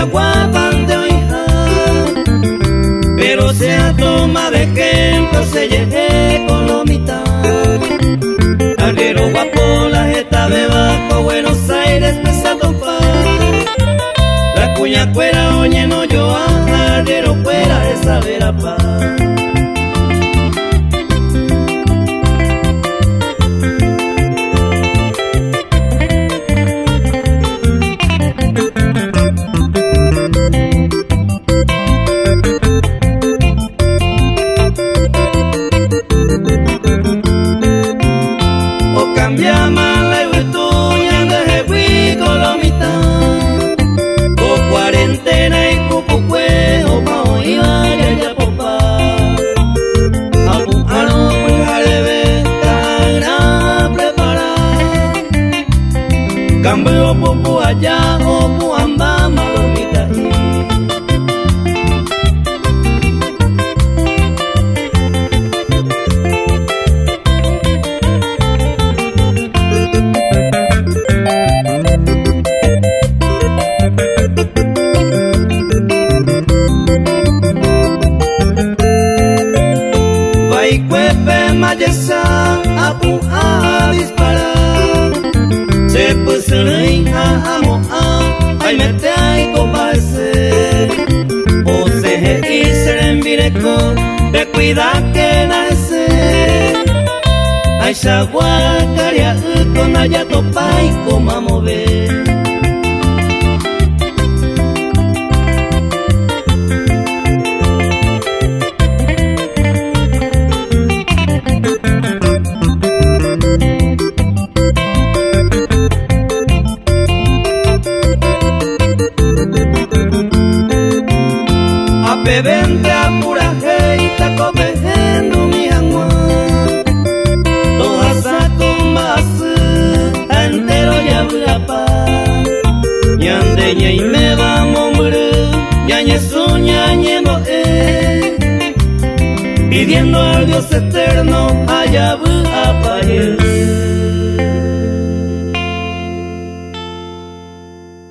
agua panteo hija, pero sea toma de ejemplo se llegue con lo mitad. Arriero guapo la jeta de bajo Buenos Aires pesa topa. La cuña cuera oye no yo arriero fuera de saber a paz. Cambia mala y tuya de Jehui Colomita, o cuarentena y cucucue o pao y vaya ya popa. Apujano pues jarebe tan preparar. Cambio popu allá o puamba malomita. Cuepe mayesa apu a disparar, se puso a moa, ay mete ay coparse, o se y se envireco, de cuida que nace, ay shaguacaria con allá topa y coma mover. Bebente a pura jeita comejendo mi agua, todas a combase entero ya brapa, ñandeña y me va mombre, ñañe suña ñemo pidiendo al Dios eterno allá a payer.